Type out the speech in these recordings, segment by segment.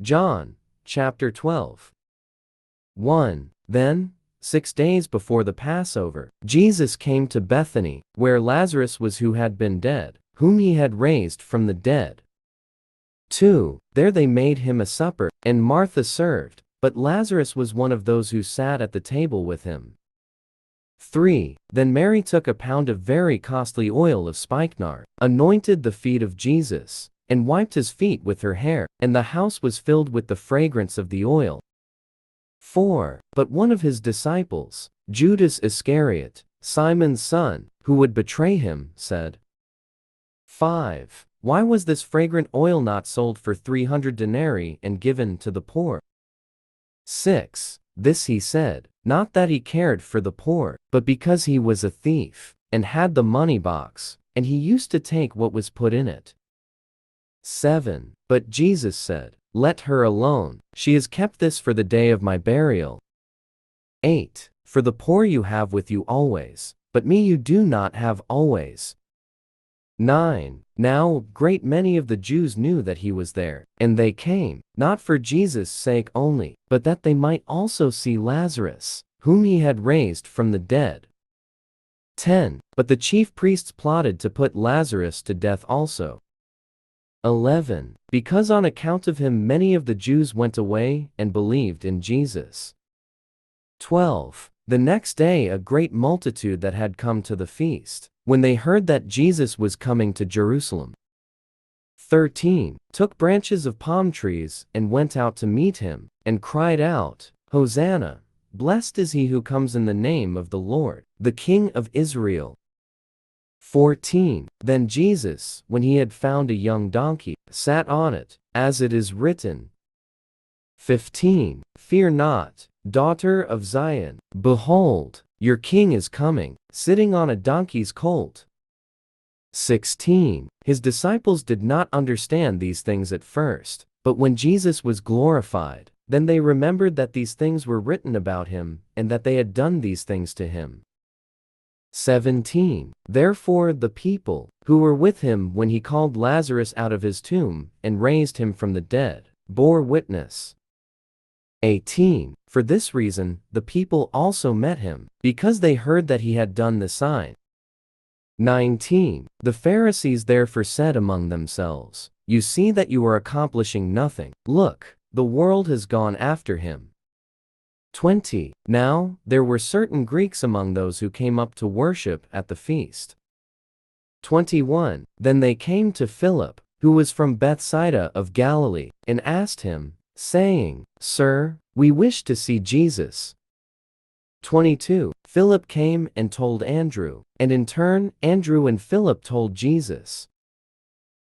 John, chapter 12. 1. Then, 6 days before the Passover, Jesus came to Bethany, where Lazarus was who had been dead, whom he had raised from the dead. 2. There they made him a supper, and Martha served, but Lazarus was one of those who sat at the table with him. 3. Then Mary took a pound of very costly oil of spikenard, anointed the feet of Jesus, and wiped his feet with her hair, and the house was filled with the fragrance of the oil. 4. But one of his disciples, Judas Iscariot, Simon's son, who would betray him, said, 5. Why was this fragrant oil not sold for 300 denarii and given to the poor? 6. This he said, not that he cared for the poor, but because he was a thief, and had the money box, and he used to take what was put in it. 7. But Jesus said, let her alone, she has kept this for the day of my burial. 8. For the poor you have with you always, but me you do not have always. 9. Now a great many of the Jews knew that he was there, and they came, not for Jesus' sake only, but that they might also see Lazarus, whom he had raised from the dead. 10. But the chief priests plotted to put Lazarus to death also. 11. Because on account of him many of the Jews went away and believed in Jesus. 12. The next day a great multitude that had come to the feast, when they heard that Jesus was coming to Jerusalem. 13. Took branches of palm trees and went out to meet him, and cried out, Hosanna! Blessed is he who comes in the name of the Lord, the King of Israel. 14. Then Jesus, when he had found a young donkey, sat on it, as it is written. 15. Fear not, daughter of Zion, behold, your king is coming, sitting on a donkey's colt. 16. His disciples did not understand these things at first, but when Jesus was glorified, then they remembered that these things were written about him, and that they had done these things to him. 17. Therefore the people, who were with him when he called Lazarus out of his tomb, and raised him from the dead, bore witness. 18. For this reason, the people also met him, because they heard that he had done the sign. 19. The Pharisees therefore said among themselves, you see that you are accomplishing nothing. Look, the world has gone after him. 20. Now, there were certain Greeks among those who came up to worship at the feast. 21. Then they came to Philip, who was from Bethsaida of Galilee, and asked him, saying, Sir, we wish to see Jesus. 22. Philip came and told Andrew, and in turn, Andrew and Philip told Jesus.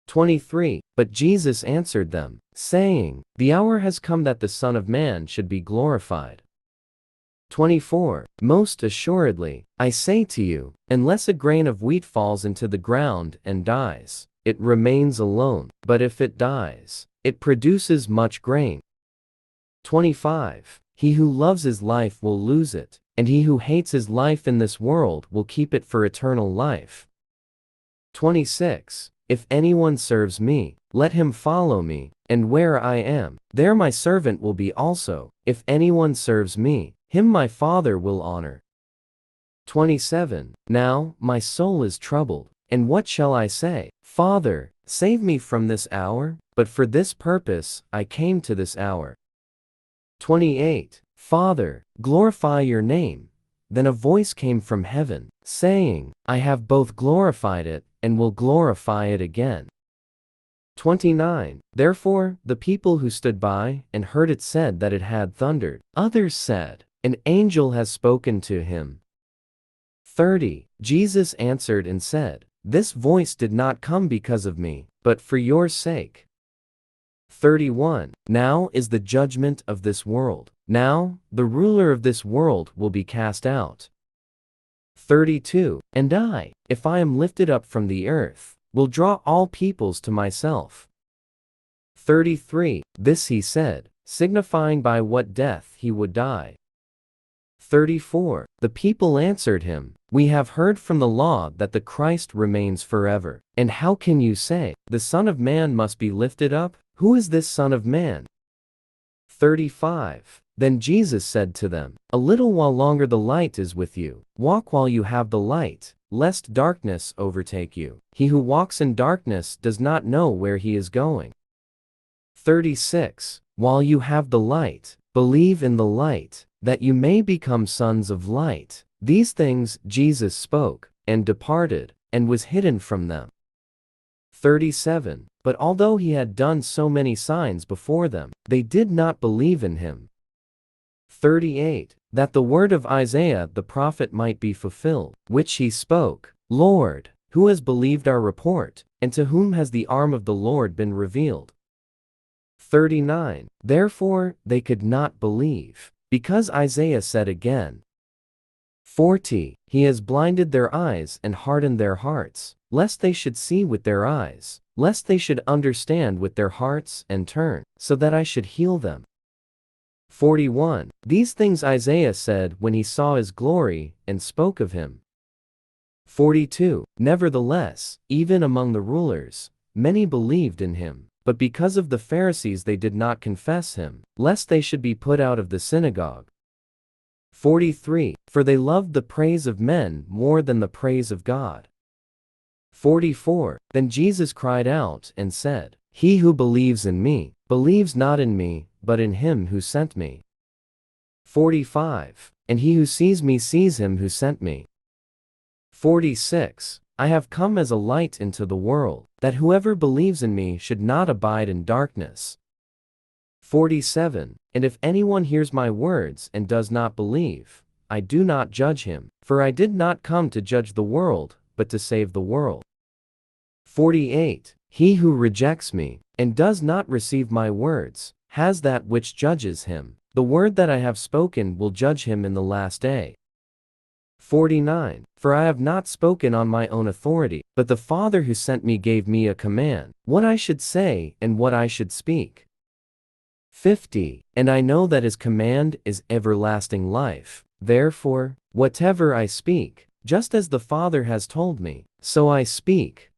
23. But Jesus answered them, saying, the hour has come that the Son of Man should be glorified. 24. Most assuredly, I say to you, unless a grain of wheat falls into the ground and dies, it remains alone, but if it dies, it produces much grain. 25. He who loves his life will lose it, and he who hates his life in this world will keep it for eternal life. 26. If anyone serves me, let him follow me, and where I am, there my servant will be also. If anyone serves me, him my Father will honor. 27. Now, my soul is troubled, and what shall I say? Father, save me from this hour, but for this purpose I came to this hour. 28. Father, glorify your name. Then a voice came from heaven, saying, I have both glorified it, and will glorify it again. 29. Therefore, the people who stood by and heard it said that it had thundered. Others said, an angel has spoken to him. 30. Jesus answered and said, this voice did not come because of me, but for your sake. 31. Now is the judgment of this world. Now, the ruler of this world will be cast out. 32. And I, if I am lifted up from the earth, will draw all peoples to myself. 33. This he said, signifying by what death he would die. 34. The people answered him, we have heard from the law that the Christ remains forever. And how can you say, the Son of Man must be lifted up? Who is this Son of Man? 35. Then Jesus said to them, "A little while longer the light is with you. Walk while you have the light, lest darkness overtake you. He who walks in darkness does not know where he is going." 36. While you have the light, believe in the light, that you may become sons of light. These things Jesus spoke, and departed, and was hidden from them. 37. But although he had done so many signs before them, they did not believe in him. 38. That the word of Isaiah the prophet might be fulfilled, which he spoke, "Lord, who has believed our report, and to whom has the arm of the Lord been revealed?" 39. Therefore they could not believe, because Isaiah said again. 40. He has blinded their eyes and hardened their hearts, lest they should see with their eyes, lest they should understand with their hearts and turn, so that I should heal them. 41. These things Isaiah said when he saw his glory, and spoke of him. 42. Nevertheless, even among the rulers, many believed in him, but because of the Pharisees they did not confess him, lest they should be put out of the synagogue. 43. For they loved the praise of men more than the praise of God. 44. Then Jesus cried out and said, "He who believes in me, believes not in me, but in him who sent me." 45. And he who sees me sees him who sent me. 46. I have come as a light into the world, that whoever believes in me should not abide in darkness. 47. And if anyone hears my words and does not believe, I do not judge him, for I did not come to judge the world, but to save the world. 48. He who rejects me, and does not receive my words, has that which judges him. The word that I have spoken will judge him in the last day. 49. For I have not spoken on my own authority, but the Father who sent me gave me a command, what I should say and what I should speak. 50. And I know that his command is everlasting life. Therefore, whatever I speak, just as the Father has told me, so I speak.